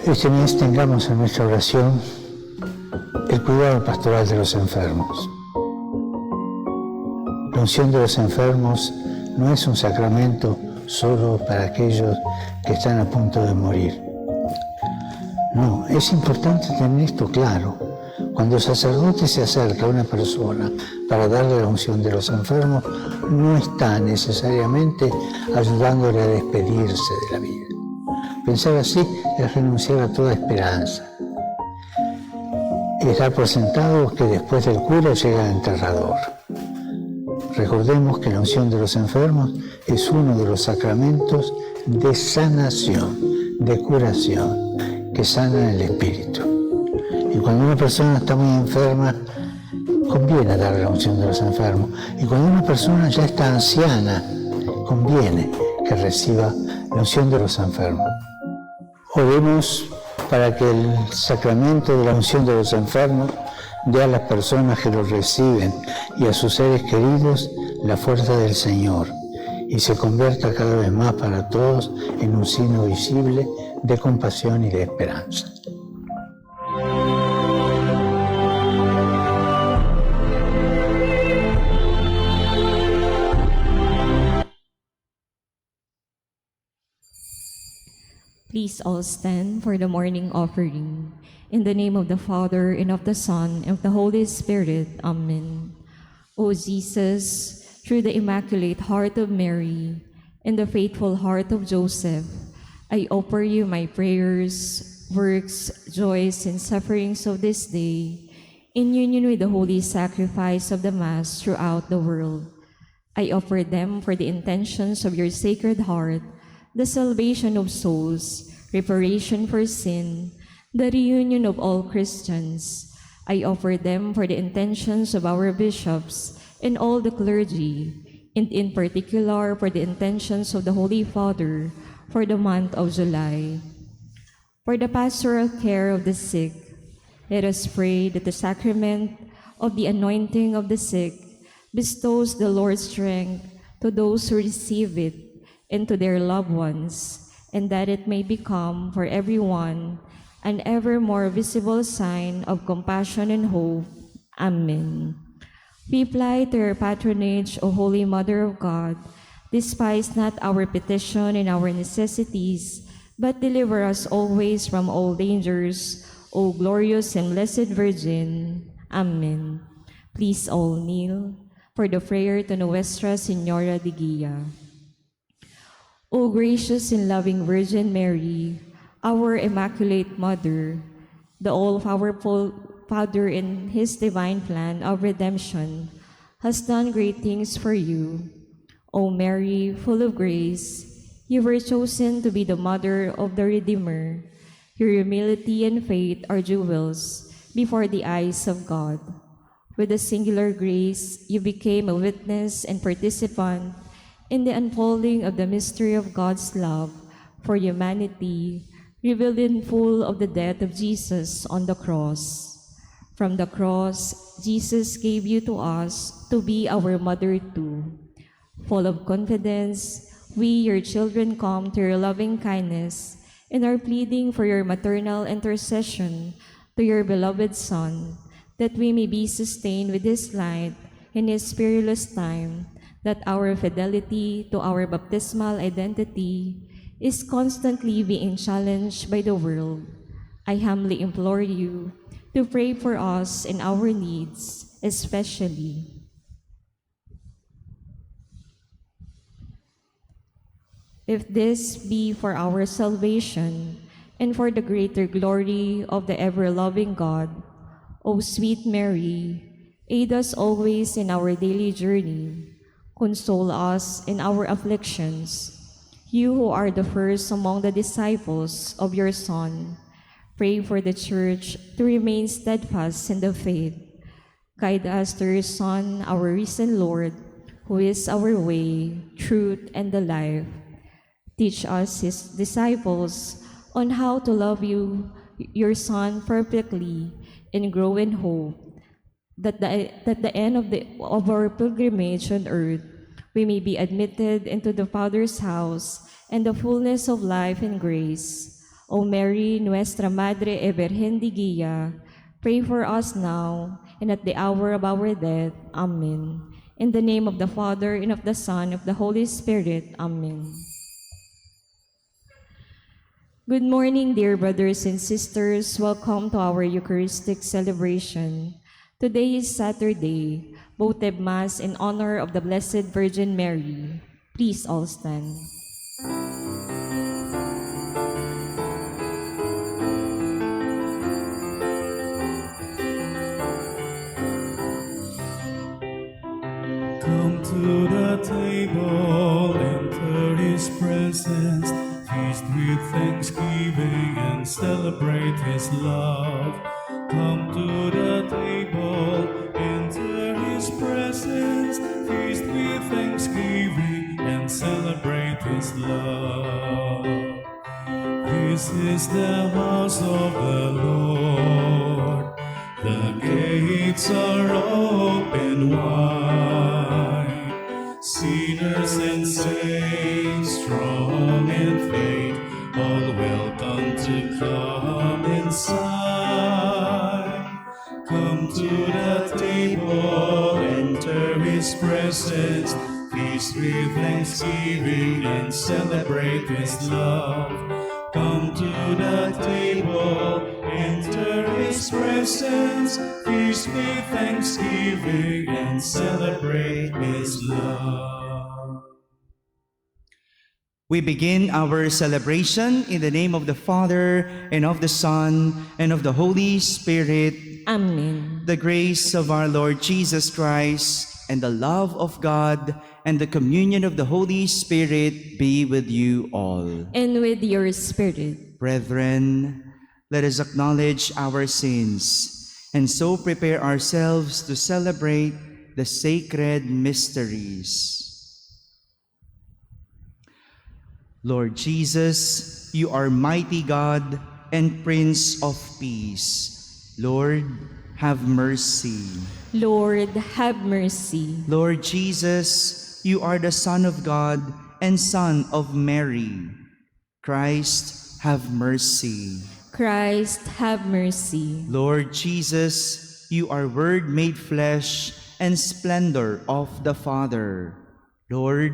Este mes tengamos en nuestra oración el cuidado pastoral de los enfermos. La unción de los enfermos no es un sacramento solo para aquellos que están a punto de morir. No, es importante tener esto claro. Cuando el sacerdote se acerca a una persona para darle la unción de los enfermos, no está necesariamente ayudándole a despedirse de la vida. Pensar así es renunciar a toda esperanza. Es dar por sentado que después del cura llega el enterrador. Recordemos que la unción de los enfermos es uno de los sacramentos de sanación, de curación, que sanan el espíritu. Y cuando una persona está muy enferma, conviene darle la unción de los enfermos. Y cuando una persona ya está anciana, conviene que reciba la unción de los enfermos. Oremos para que el sacramento de la unción de los enfermos dé a las personas que lo reciben y a sus seres queridos la fuerza del Señor y se convierta cada vez más para todos en un signo visible de compasión y de esperanza. Please all stand for the morning offering. In the name of the Father, and of the Son, and of the Holy Spirit. Amen. O Jesus, through the Immaculate Heart of Mary and the faithful heart of Joseph, I offer you my prayers, works, joys, and sufferings of this day, in union with the holy sacrifice of the Mass throughout the world. I offer them for the intentions of your Sacred Heart, the salvation of souls, reparation for sin, the reunion of all Christians. I offer them for the intentions of our bishops and all the clergy, and in particular for the intentions of the Holy Father for the month of July. For the pastoral care of the sick, let us pray that the sacrament of the anointing of the sick bestows the Lord's strength to those who receive it and to their loved ones, and that it may become for everyone an ever more visible sign of compassion and hope. Amen. We fly to your patronage, O Holy Mother of God. Despise not our petition and our necessities, but deliver us always from all dangers, O glorious and blessed Virgin. Amen. Please all kneel for the prayer to Nuestra Señora de Guía. O gracious and loving Virgin Mary, our Immaculate Mother, the all-powerful Father in His divine plan of redemption, has done great things for you. O Mary, full of grace, you were chosen to be the mother of the Redeemer. Your humility and faith are jewels before the eyes of God. With a singular grace, you became a witness and participant in the unfolding of the mystery of God's love for humanity, revealed in full of the death of Jesus on the cross. From the cross, Jesus gave you to us to be our mother too. Full of confidence, we, your children, come to your loving kindness and are pleading for your maternal intercession to your beloved Son, that we may be sustained with His light in His perilous time, that our fidelity to our baptismal identity is constantly being challenged by the world. I humbly implore you to pray for us in our needs, especially. If this be for our salvation and for the greater glory of the ever-loving God, O sweet Mary, aid us always in our daily journey. Console us in our afflictions. You who are the first among the disciples of your Son, pray for the Church to remain steadfast in the faith. Guide us to your Son, our risen Lord, who is our way, truth, and the life. Teach us, His disciples, on how to love you, your Son, perfectly, and grow in hope, that the end of our pilgrimage on earth, we may be admitted into the Father's house and the fullness of life and grace. O Mary, Nuestra Madre e Virgen de Guía, pray for us now and at the hour of our death. Amen. In the name of the Father, and of the Son, and of the Holy Spirit. Amen. Good morning, dear brothers and sisters. Welcome to our Eucharistic celebration. Today is Saturday, votive Mass in honor of the Blessed Virgin Mary. Please all stand. Come to the table, enter His presence, feast with thanksgiving and celebrate His love. Come to the table, enter His presence, feast with thanksgiving and celebrate His love. This is the house of the Lord, the gates are open wide. Sinners and saints, strong in faith, all welcome to come inside. Come to the table, enter His presence, feast with thanksgiving and celebrate His love. Come to the table, enter His presence, feast with thanksgiving and celebrate His love. We begin our celebration in the name of the Father, and of the Son, and of the Holy Spirit. Amen. The grace of our Lord Jesus Christ, and the love of God, and the communion of the Holy Spirit be with you all. And with your spirit. Brethren, let us acknowledge our sins, and so prepare ourselves to celebrate the sacred mysteries. Lord Jesus, you are mighty God and Prince of Peace. Lord, have mercy. Lord, have mercy. Lord Jesus, you are the Son of God and Son of Mary. Christ, have mercy. Christ, have mercy. Lord Jesus, you are Word made flesh and splendor of the Father. Lord,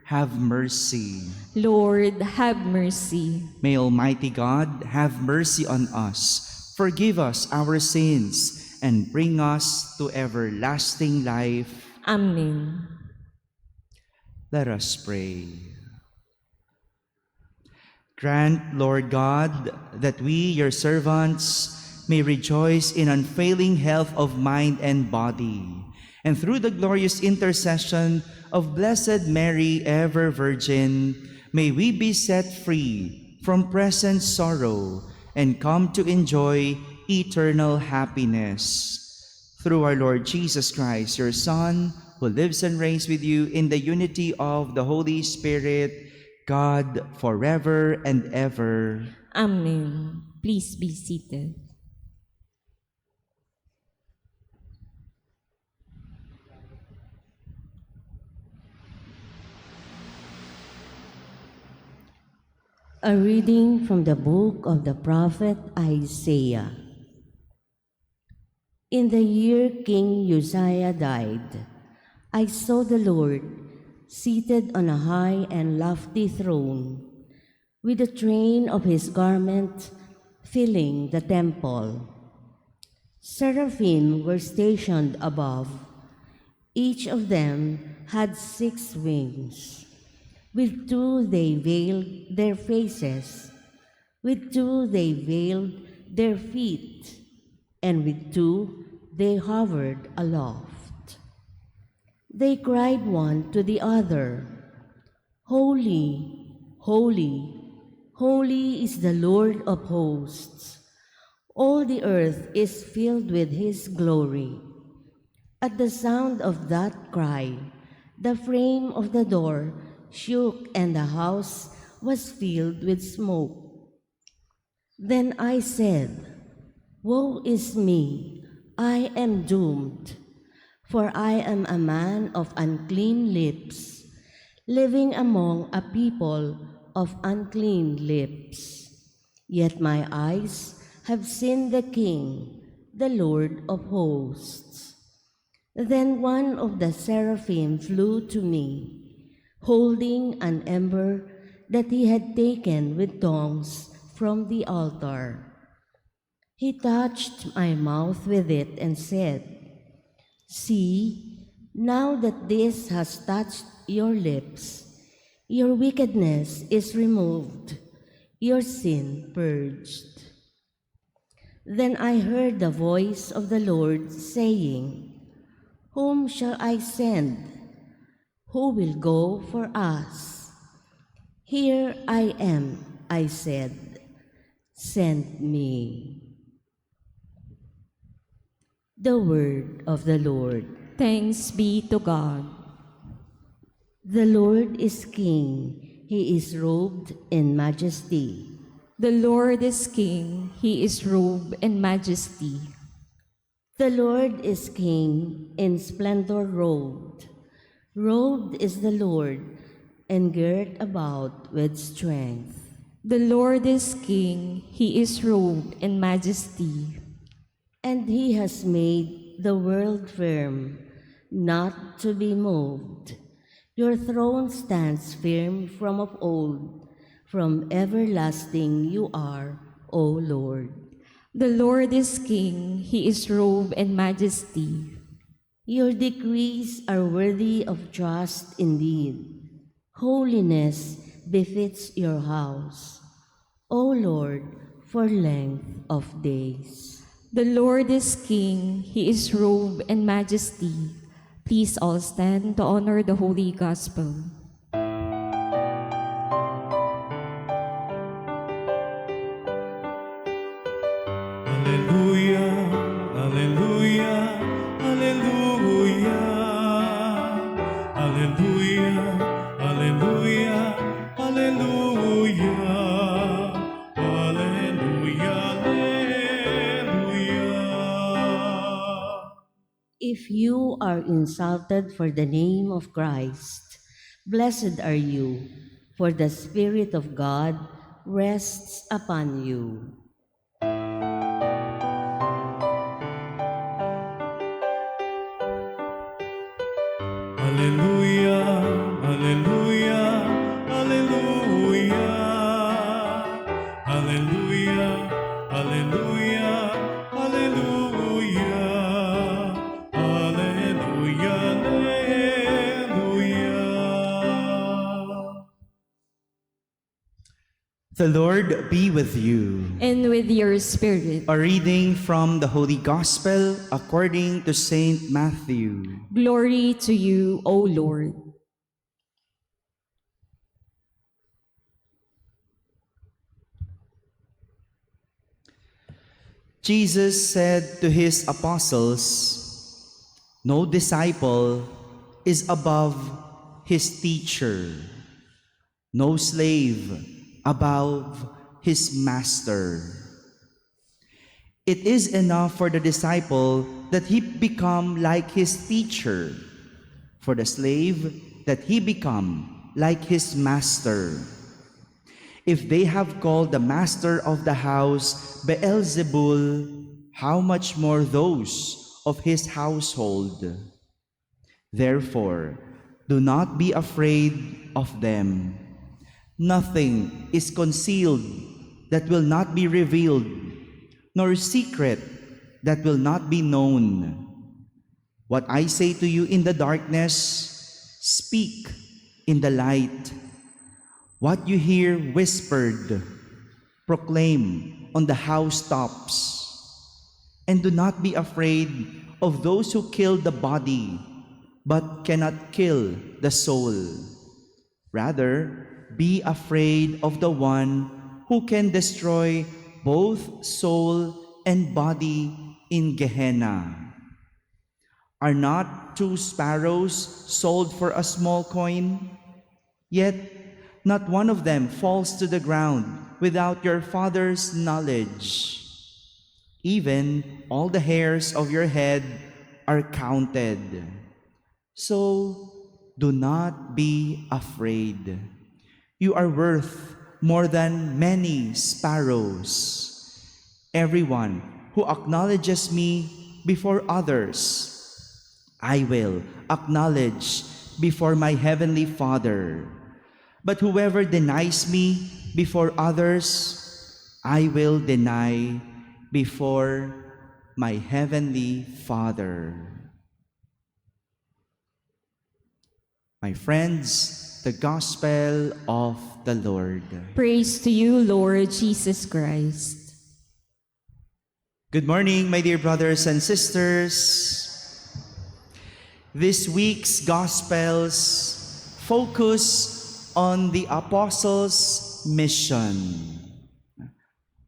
have mercy. Lord, have mercy. May Almighty God have mercy on us, forgive us our sins, and bring us to everlasting life. Amen. Let us pray. Grant, Lord God, that we, your servants, may rejoice in unfailing health of mind and body, and through the glorious intercession of Blessed Mary, ever Virgin, may we be set free from present sorrow and come to enjoy eternal happiness. Through our Lord Jesus Christ, your Son, who lives and reigns with you in the unity of the Holy Spirit, God, forever and ever. Amen. Please be seated. A reading from the book of the prophet Isaiah. In the year King Uzziah died, I saw the Lord seated on a high and lofty throne, with the train of his garment filling the temple. Seraphim were stationed above. Each of them had 6 wings. With 2 they veiled their faces, with 2 they veiled their feet, and with 2 they hovered aloft. They cried one to the other, Holy, holy, holy is the Lord of hosts. All the earth is filled with his glory. At the sound of that cry, the frame of the door shook, and the house was filled with smoke. Then I said, Woe is me, I am doomed, for I am a man of unclean lips, living among a people of unclean lips. Yet my eyes have seen the King, the Lord of hosts. Then one of the seraphim flew to me, holding an ember that he had taken with tongs from the altar. He touched my mouth with it and said, "See, now that this has touched your lips, your wickedness is removed, your sin purged." Then I heard the voice of the Lord saying, "Whom shall I send? Who will go for us?" "Here I am," I said, "send me." The word of the Lord. Thanks be to God. The Lord is King. He is robed in majesty. The Lord is King. He is robed in majesty. The Lord is King in splendor robed. Robed is the Lord and girt about with strength. The Lord is King. He is robed in majesty. And he has made the world firm, not to be moved. Your throne stands firm from of old. From everlasting you are, O Lord. The Lord is King. He is robed in majesty. Your decrees are worthy of trust indeed. Holiness befits your house, O Lord, for length of days. The Lord is King. He is robed in majesty. Please all stand to honor the Holy Gospel. Alleluia, alleluia, alleluia. Alleluia, alleluia, alleluia. Alleluia, alleluia. If you are insulted for the name of Christ, blessed are you, for the Spirit of God rests upon you. Alleluia, alleluia, alleluia. Alleluia, alleluia, alleluia. Alleluia, alleluia. The Lord be with you. And with your spirit. A reading from the Holy Gospel according to Saint Matthew. Glory to you, O Lord. Jesus said to his apostles, "No disciple is above his teacher, no slave above his master. It is enough for the disciple that he become like his teacher, for the slave that he become like his master. If they have called the master of the house Beelzebul, how much more those of his household? Therefore, do not be afraid of them. Nothing is concealed that will not be revealed, nor secret that will not be known. What I say to you in the darkness, speak in the light. What you hear whispered, proclaim on the housetops. And do not be afraid of those who kill the body, but cannot kill the soul. Rather, be afraid of the one who can destroy both soul and body in Gehenna. Are not 2 sparrows sold for a small coin? Yet not one of them falls to the ground without your Father's knowledge. Even all the hairs of your head are counted. So do not be afraid. You are worth more than many sparrows. Everyone who acknowledges me before others, I will acknowledge before my heavenly Father. But whoever denies me before others, I will deny before my heavenly Father. My friends, the Gospel of the Lord. Praise to you, Lord Jesus Christ. Good morning, my dear brothers and sisters. This week's Gospels focus on the Apostles' mission.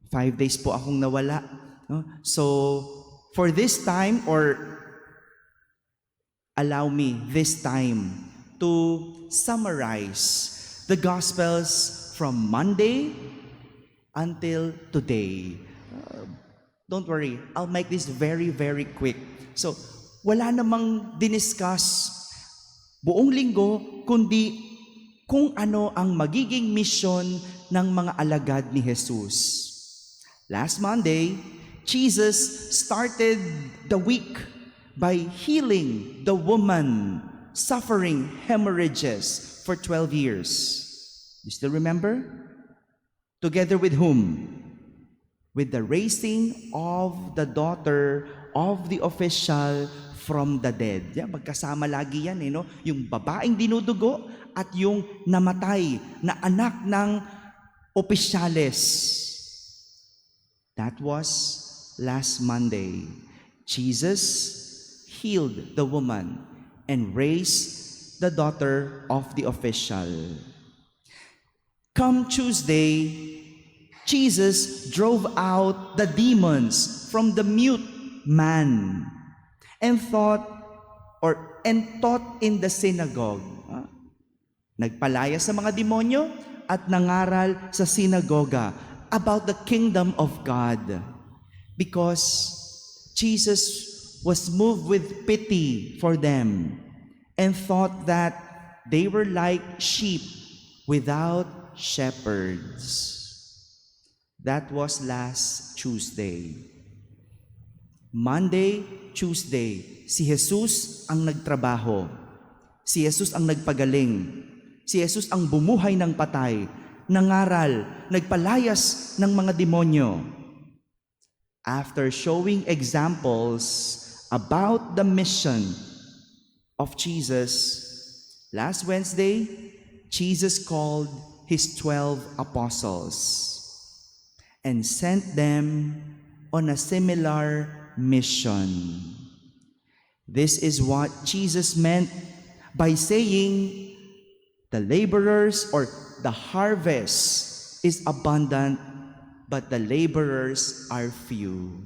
5 days po akong nawala. No? So, for this time, or allow me this time to summarize the Gospels from Monday until today. Don't worry, I'll make this very, very quick. So, wala namang diniscuss buong linggo, kundi kung ano ang magiging misyon ng mga alagad ni Jesus. Last Monday, Jesus started the week by healing the woman suffering hemorrhages for 12 years. You still remember? Together with whom? With the raising of the daughter of the official from the dead. Yeah, magkasama lagi yan, no? Yung babaeng dinudugo at yung namatay na anak ng opisyales. That was last Monday. Jesus healed the woman and raised the daughter of the official. Come Tuesday, Jesus drove out the demons from the mute man and taught in the synagogue. Nagpalaya sa mga demonyo at nangaral sa sinagoga about the kingdom of God, because Jesus was moved with pity for them and thought that they were like sheep without shepherds. That was last Tuesday. Monday, Tuesday, si Jesus ang nagtrabaho. Si Jesus ang nagpagaling. Si Jesus ang bumuhay ng patay, nangaral, nagpalayas ng mga demonyo. After showing examples about the mission of Jesus, last Wednesday, Jesus called his 12 apostles and sent them on a similar mission. This is what Jesus meant by saying, the laborers or the harvest is abundant, but the laborers are few.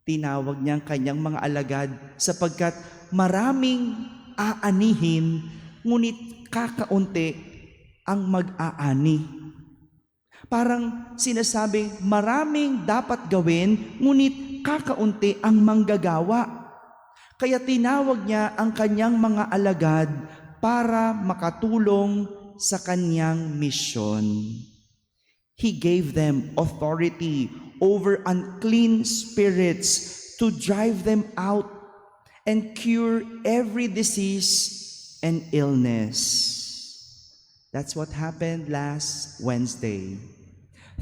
Tinawag niya ang kanyang mga alagad sapagkat maraming aanihin, ngunit kakaunti ang mag-aani. Parang sinasabing maraming dapat gawin, ngunit kakaunti ang manggagawa. Kaya tinawag niya ang kanyang mga alagad para makatulong sa kanyang misyon. He gave them authority over unclean spirits to drive them out and cure every disease and illness. That's what happened last Wednesday.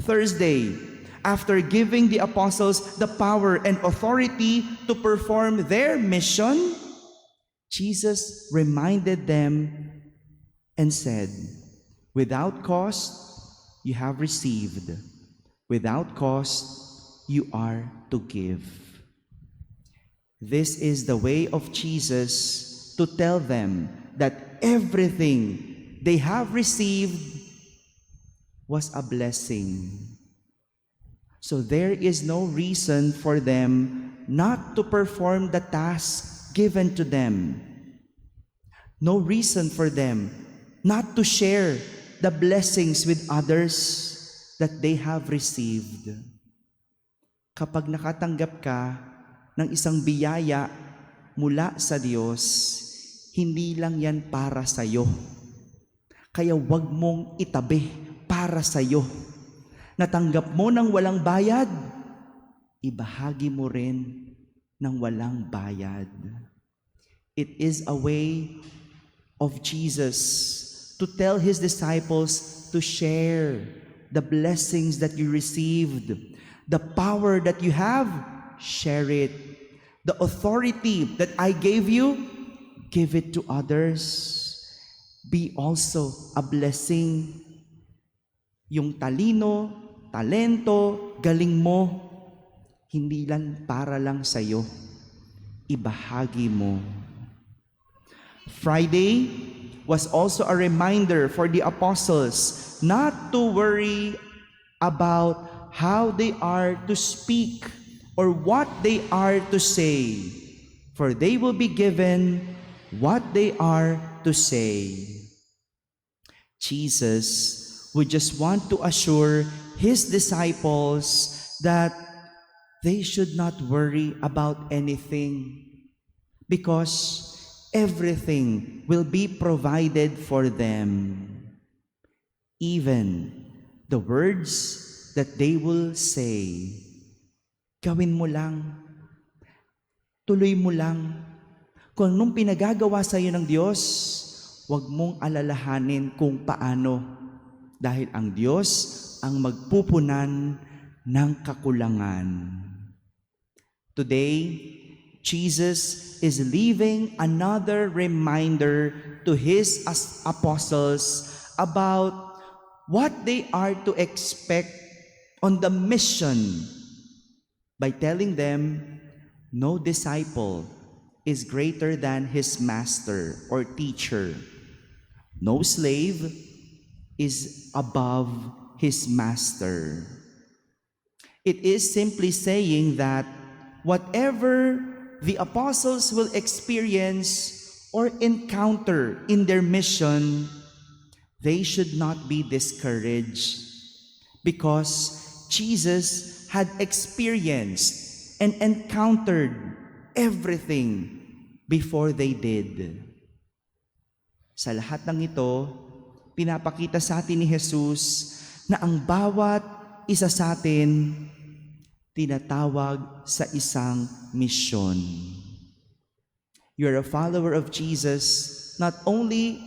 Thursday, after giving the apostles the power and authority to perform their mission, Jesus reminded them and said, without cost, you have received. Without cost, you are to give. This is the way of Jesus to tell them that everything they have received was a blessing. So there is no reason for them not to perform the task given to them. No reason for them not to share the blessings with others that they have received. Kapag nakatanggap ka ng isang biyaya mula sa Diyos, hindi lang yan para sa iyo. Kaya wag mong itabi para para sa'yo. Natanggap mo ng walang bayad, ibahagi mo rin ng walang bayad. It is a way of Jesus to tell His disciples to share the blessings that you received, the power that you have, share it. The authority that I gave you, give it to others. Be also a blessing. Yung talino, talento, galing mo, hindi lang para lang sa'yo. Ibahagi mo. Friday was also a reminder for the apostles not to worry about how they are to speak or what they are to say, for they will be given what they are to say. Jesus would just want to assure His disciples that they should not worry about anything because everything will be provided for them. Even the words that they will say, gawin mo lang, tuloy mo lang. Kung anong pinagagawa sa iyo ng Diyos, huwag mong alalahanin kung paano. Dahil ang Diyos ang magpupunan ng kakulangan. Today, Jesus is leaving another reminder to His apostles about what they are to expect on the mission by telling them, no disciple is greater than his master or teacher. No slave is above his master. It is simply saying that whatever the apostles will experience or encounter in their mission, they should not be discouraged because Jesus had experienced and encountered everything before they did. Sa lahat ng ito, pinapakita sa atin ni Jesus na ang bawat isa sa atin tinatawag sa isang misyon. You're a follower of Jesus not only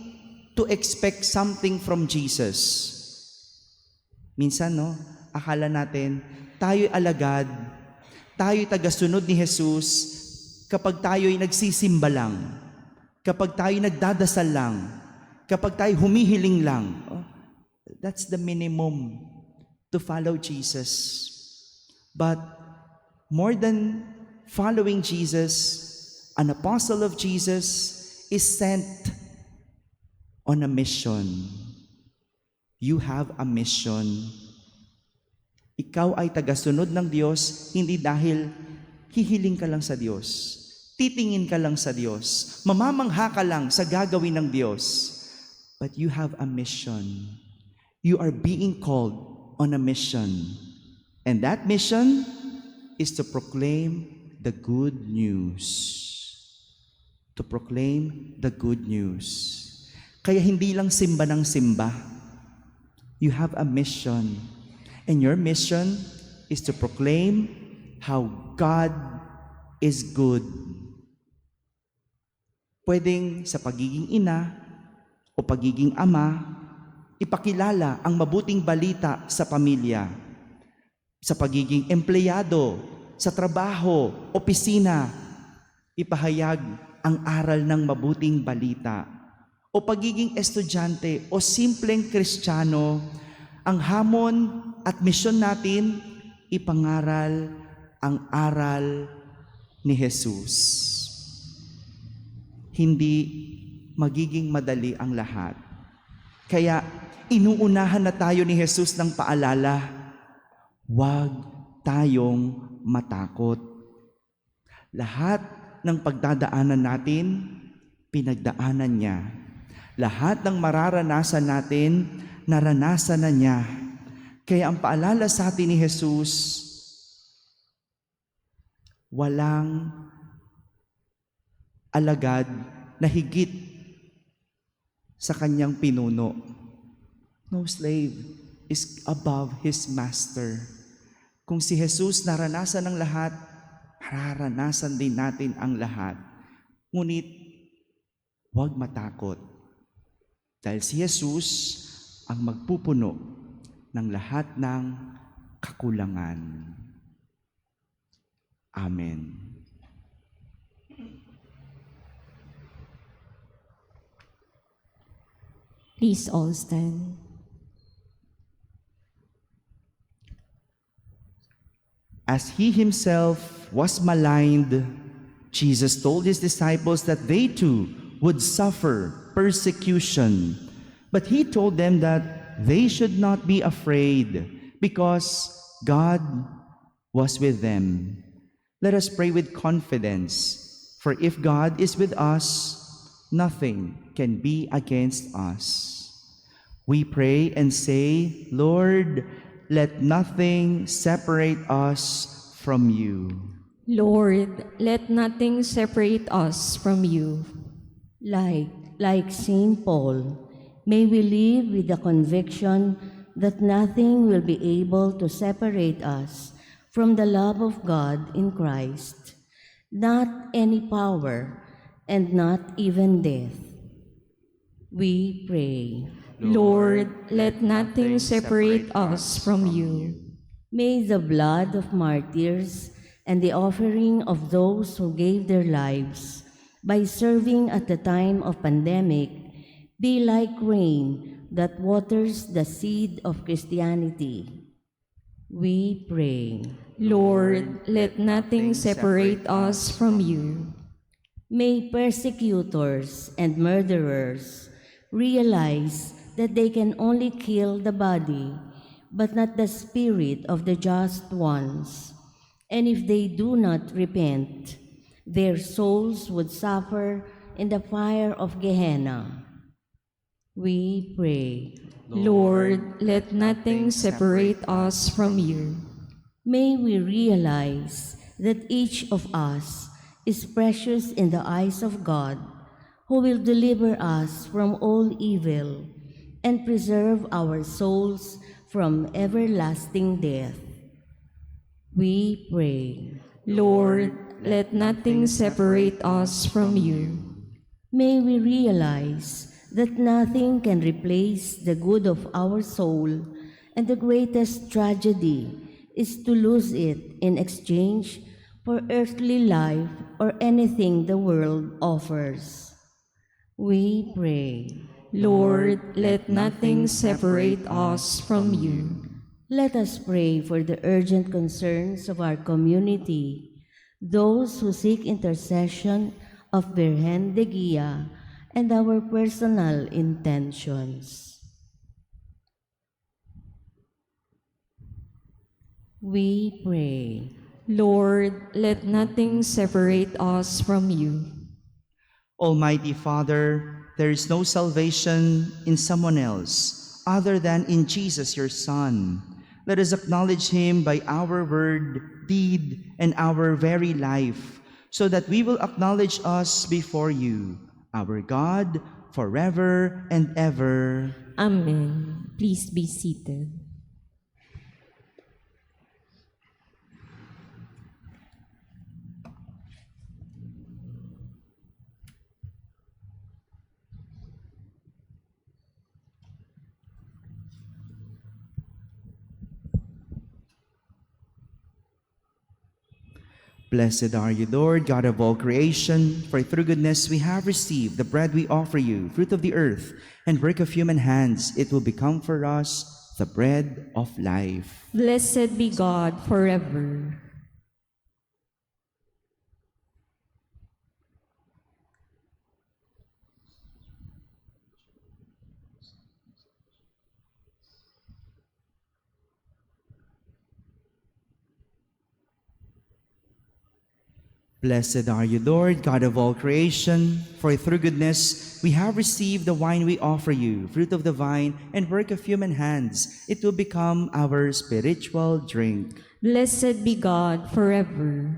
to expect something from Jesus. Minsan, akala natin, tayo'y alagad, tayo'y tagasunod ni Jesus kapag tayo'y nagsisimba lang, kapag tayo'y nagdadasal lang, kapag tayo'y humihiling lang. That's the minimum to follow Jesus. But more than following Jesus, an apostle of Jesus is sent on a mission. You have a mission. Ikaw ay tagasunod ng Diyos, hindi dahil hihiling ka lang sa Diyos, titingin ka lang sa Diyos, mamamangha ka lang sa gagawin ng Diyos. But you have a mission. You are being called on a mission. And that mission is to proclaim the good news. To proclaim the good news. Kaya hindi lang simba ng simba. You have a mission. And your mission is to proclaim how God is good. Pwedeng sa pagiging ina o pagiging ama, ipakilala ang mabuting balita sa pamilya. Sa pagiging empleyado, sa trabaho, opisina, ipahayag ang aral ng mabuting balita. O pagiging estudyante o simpleng Kristiyano, ang hamon at misyon natin, ipangaral ang aral ni Jesus. Hindi magiging madali ang lahat. Kaya inuunahan na tayo ni Jesus ng paalala, huwag tayong matakot. Lahat ng pagdadaanan natin, pinagdaanan niya. Lahat ng mararanasan natin, naranasan na niya. Kaya ang paalala sa atin ni Jesus, walang alagad na higit sa kanyang pinuno. No slave is above His Master. Kung si Jesus naranasan ang lahat, mararanasan din natin ang lahat. Ngunit, huwag matakot. Dahil si Jesus ang magpupuno ng lahat ng kakulangan. Amen. Please all stand. As He Himself was maligned, Jesus told His disciples that they too would suffer persecution. But He told them that they should not be afraid because God was with them. Let us pray with confidence, for if God is with us, nothing can be against us. We pray and say, Lord, let nothing separate us from you. Lord, let nothing separate us from you. Like Saint Paul, may we live with the conviction that nothing will be able to separate us from the love of God in Christ, not any power and not even death. We pray. Lord, let nothing separate us from you. May the blood of martyrs and the offering of those who gave their lives by serving at the time of pandemic be like rain that waters the seed of Christianity. We pray. Lord, let nothing separate us from you. May persecutors and murderers realize that they can only kill the body, but not the spirit of the just ones. And if they do not repent, their souls would suffer in the fire of Gehenna. We pray. Lord, let nothing separate us from you. May we realize that each of us is precious in the eyes of God, who will deliver us from all evil and preserve our souls from everlasting death. We pray. Lord, let nothing separate us from you. May we realize that nothing can replace the good of our soul, and the greatest tragedy is to lose it in exchange for earthly life or anything the world offers. We pray. Lord, let nothing separate us from you. Let us pray for the urgent concerns of our community, those who seek intercession of Virgen de Guia, and our personal intentions. We pray. Lord, let nothing separate us from you. Almighty Father, there is no salvation in someone else other than in Jesus, your Son. Let us acknowledge Him by our word, deed, and our very life, so that we will acknowledge us before you, our God, forever and ever. Amen. Please be seated. Blessed are you, Lord, God of all creation, for through goodness we have received the bread we offer you, fruit of the earth and work of human hands. It will become for us the bread of life. Blessed be God forever. Blessed are you, Lord, God of all creation, for through goodness we have received the wine we offer you, fruit of the vine and work of human hands. It will become our spiritual drink. Blessed be God forever.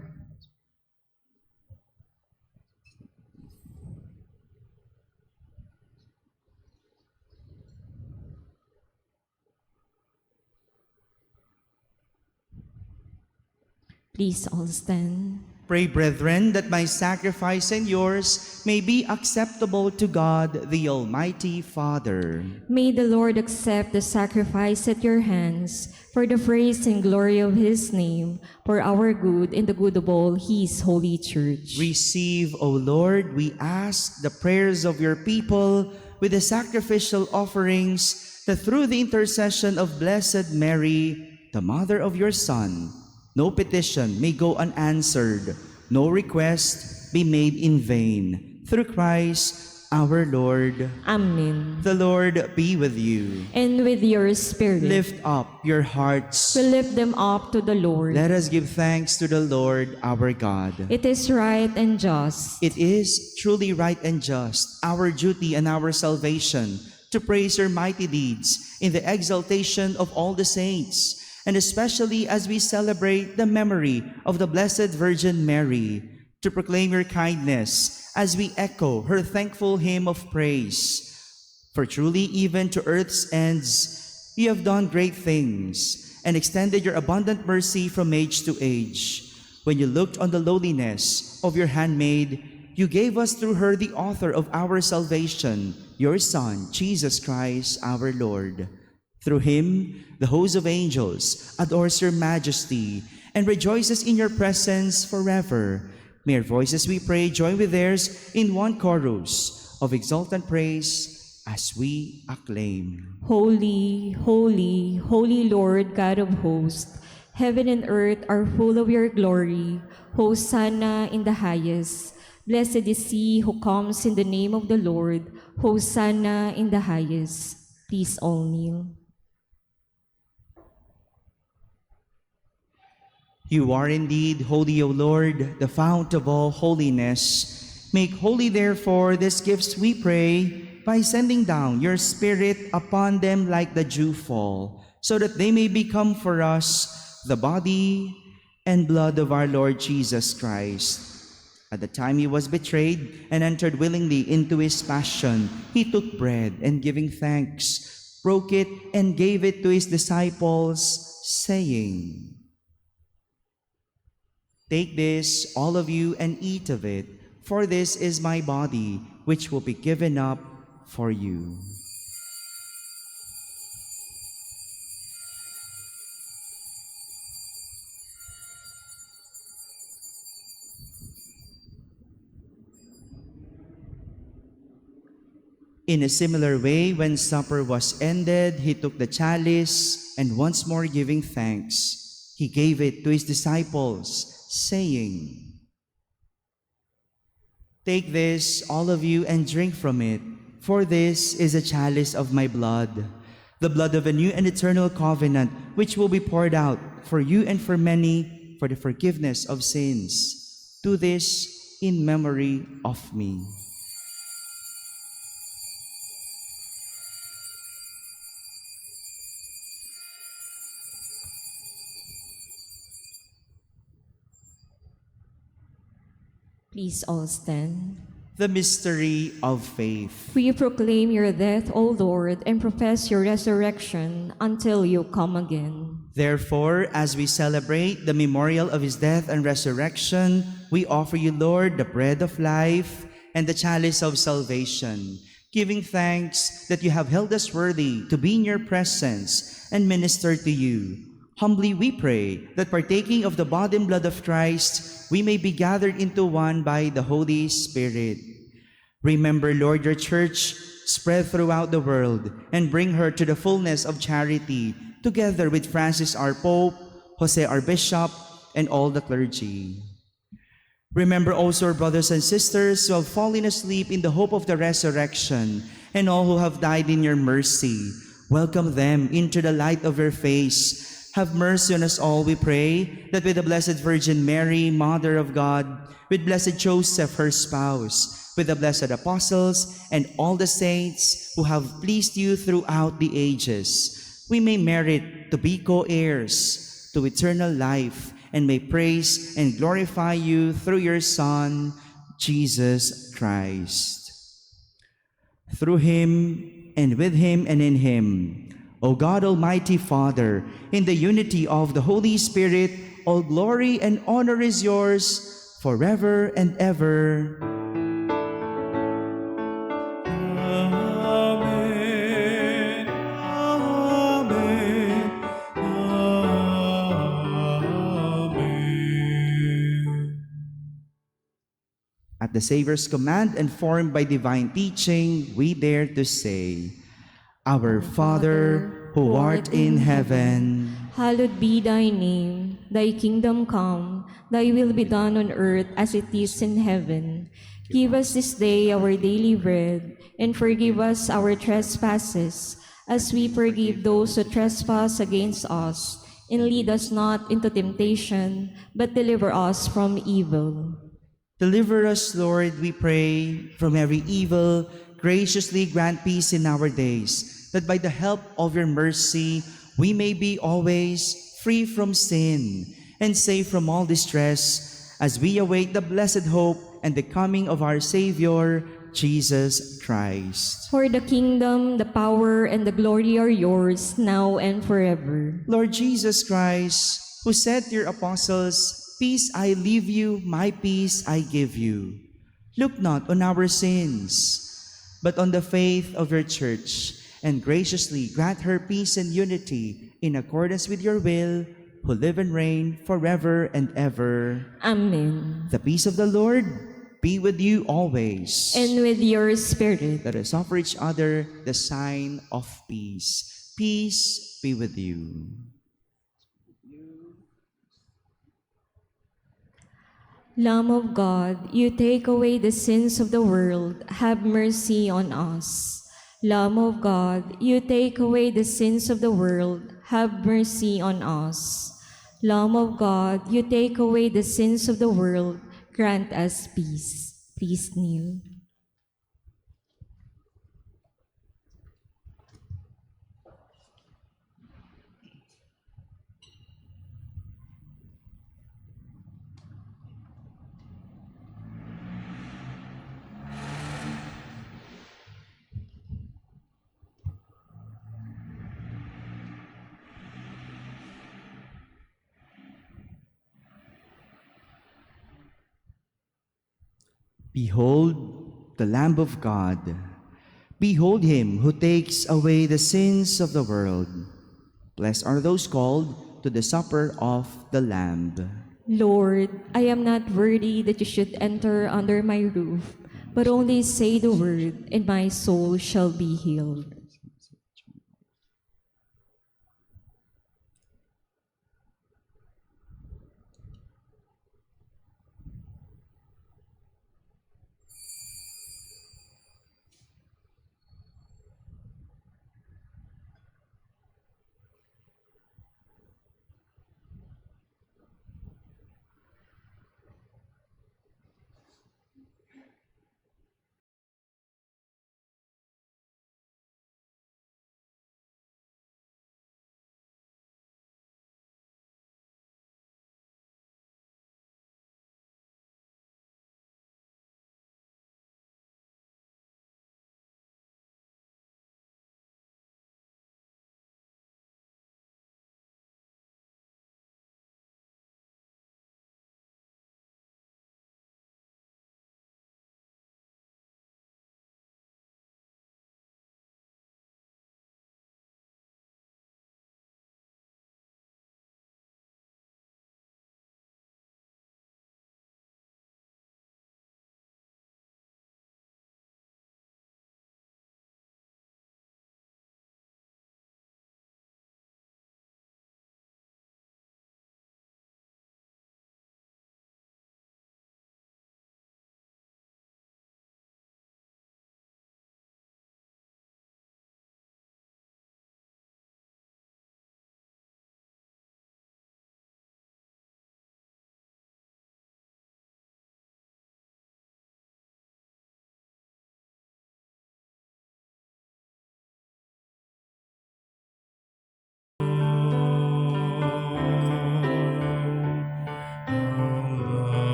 Please all stand. Pray, brethren, that my sacrifice and yours may be acceptable to God, the Almighty Father. May the Lord accept the sacrifice at your hands for the praise and glory of his name, for our good and the good of all his holy church. Receive, O Lord, we ask, the prayers of your people with the sacrificial offerings, that through the intercession of Blessed Mary, the mother of your Son, no petition may go unanswered, no request be made in vain. Through Christ our Lord. Amen. The Lord be with you. And with your spirit, Lift up your hearts. we lift them up to the Lord. Let us give thanks to the Lord our God. It is right and just. It is truly right and just, our duty and our salvation, to praise your mighty deeds in the exaltation of all the saints, and especially as we celebrate the memory of the Blessed Virgin Mary, to proclaim your kindness as we echo her thankful hymn of praise. For truly, even to earth's ends, you have done great things and extended your abundant mercy from age to age. When you looked on the lowliness of your handmaid, you gave us through her the author of our salvation, your Son, Jesus Christ our Lord. Through him, the host of angels adores your majesty and rejoices in your presence forever. May our voices, we pray, join with theirs in one chorus of exultant praise as we acclaim. Holy, holy, holy Lord God of hosts, heaven and earth are full of your glory. Hosanna in the highest. Blessed is he who comes in the name of the Lord. Hosanna in the highest. Please all kneel. You are indeed holy, O Lord, the fount of all holiness. Make holy, therefore, these gifts, we pray, by sending down your Spirit upon them like the dewfall, so that they may become for us the body and blood of our Lord Jesus Christ. At the time he was betrayed and entered willingly into his passion, he took bread and, giving thanks, broke it and gave it to his disciples, saying, "Take this, all of you, and eat of it, for this is my body, which will be given up for you." In a similar way, when supper was ended, he took the chalice, and once more giving thanks, he gave it to his disciples, saying, "Take this, all of you, and drink from it, for this is a chalice of my blood, the blood of a new and eternal covenant, which will be poured out for you and for many for the forgiveness of sins. Do this in memory of me." Please all stand. The mystery of faith. We proclaim your death, O Lord, and profess your resurrection until you come again. Therefore, as we celebrate the memorial of his death and resurrection, we offer you, Lord, the bread of life and the chalice of salvation, giving thanks that you have held us worthy to be in your presence and minister to you. Humbly we pray that, partaking of the body and blood of Christ, we may be gathered into one by the Holy Spirit. Remember, Lord, your church spread throughout the world, and bring her to the fullness of charity, together with Francis our Pope, Jose our Bishop, and all the clergy. Remember also our brothers and sisters who have fallen asleep in the hope of the resurrection, and all who have died in your mercy. Welcome them into the light of your face. Have mercy on us all, we pray, that with the Blessed Virgin Mary, Mother of God, with Blessed Joseph, her spouse, with the blessed apostles, and all the saints who have pleased you throughout the ages, we may merit to be co-heirs to eternal life, and may praise and glorify you through your Son, Jesus Christ. Through him, and with him, and in him, O God, Almighty Father, in the unity of the Holy Spirit, all glory and honor is yours forever and ever. Amen. Amen. Amen. At the Savior's command and formed by divine teaching, we dare to say, Our Father, who art in heaven, hallowed be thy name. Thy kingdom come, thy will be done on earth as it is in heaven. Give us this day our daily bread, and forgive us our trespasses, as we forgive those who trespass against us. And lead us not into temptation, but deliver us from evil. deliver us, Lord, we pray, from every evil. Graciously grant peace in our days, that by the help of your mercy, we may be always free from sin and safe from all distress, as we await the blessed hope and the coming of our Savior, Jesus Christ. For the kingdom, the power, and the glory are yours, now and forever. Lord Jesus Christ, who said to your apostles, Peace I leave you, my peace I give you. Look not on our sins, but on the faith of your church, and graciously grant her peace and unity in accordance with your will, who live and reign forever and ever. Amen. The peace of the Lord be with you always. And with your spirit. Let us offer each other the sign of peace. Peace be with you. Lamb of God, you take away the sins of the world, have mercy on us. Lamb of God, you take away the sins of the world, have mercy on us. Lamb of God, you take away the sins of the world, grant us peace. Please kneel. Behold the Lamb of God. Behold him who takes away the sins of the world. Blessed are those called to the supper of the Lamb. Lord, I am not worthy that you should enter under my roof, but only say the word, and my soul shall be healed.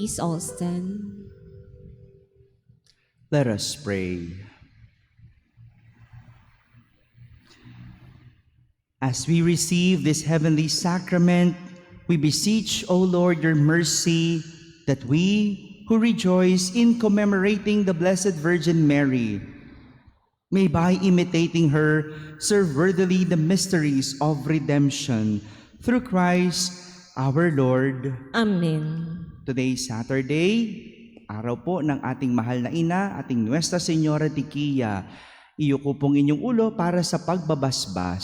Please all stand. Let us pray. As we receive this heavenly sacrament, we beseech, O Lord, your mercy, that we who rejoice in commemorating the Blessed Virgin Mary may, by imitating her, serve worthily the mysteries of redemption through Christ our Lord. Amen. Today, Saturday, araw po ng ating mahal na ina, ating Nuestra Señora Tiquia. Iyuko pong inyong ulo para sa pagbabasbas.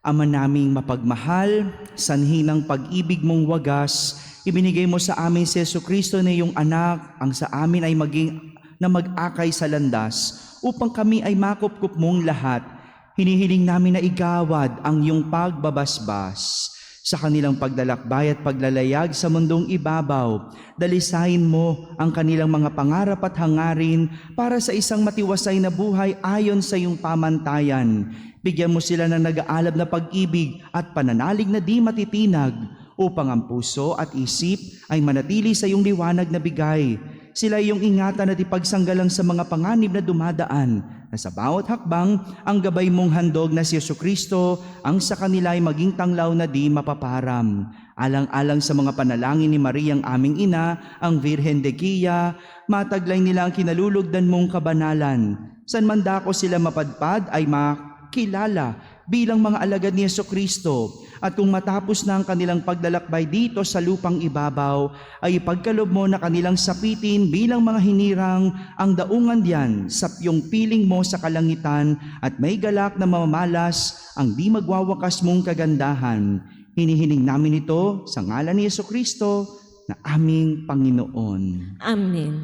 Ama naming mapagmahal, sanhi ng pag-ibig mong wagas, ibinigay mo sa amin si Jesucristo na iyong anak, ang sa amin ay na mag-akay sa landas, upang kami ay makupkup mong lahat. Hinihiling namin na igawad ang iyong pagbabasbas sa kanilang paglalakbay at paglalayag sa mundong ibabaw. Dalisayin mo ang kanilang mga pangarap at hangarin para sa isang matiwasay na buhay ayon sa iyong pamantayan. Bigyan mo sila ng nag-aalab na pag-ibig at pananalig na di matitinag upang ang puso at isip ay manatili sa iyong liwanag na bigay. Sila iyong ingatan at ipagsanggalang sa mga panganib na dumadaan, na sa bawat hakbang ang gabay mong handog na si Jesucristo ang sa kanila ay maging tanglaw na di mapaparam. Alang-alang sa mga panalangin ni Maria ang aming ina, ang Virhen de Guia, mataglay nila ang kinalulugdan mong kabanalan. San man dako sila mapadpad ay makilala bilang mga alagad ni Jesucristo. At kung matapos na ang kanilang paglalakbay dito sa lupang ibabaw, ay ipagkalob mo na kanilang sapitin bilang mga hinirang ang daungan diyan sa iyong piling mo sa kalangitan at may galak na mamamalas ang di magwawakas mong kagandahan. Hinihiling namin ito sa ngalan ni Jesucristo na aming Panginoon. Amen.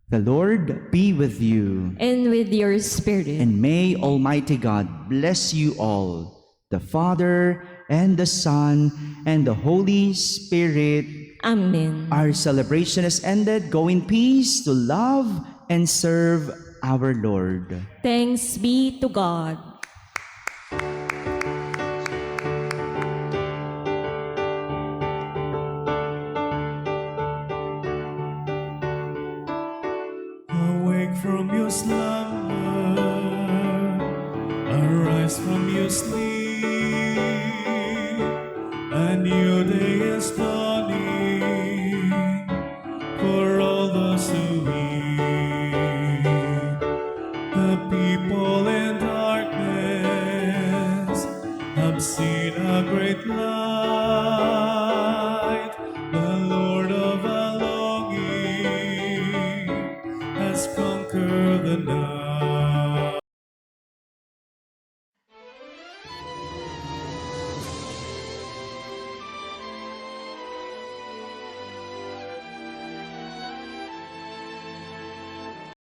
The Lord be with you. And with your spirit. And may Almighty God bless you all, the Father, and the Son, and the Holy Spirit. Amen. Our celebration is ended. Go in peace to love and serve our Lord. Thanks be to God. Awake from your slumber, arise from your sleep. A new day is dawning for all those who weep. The people in darkness have seen a great light.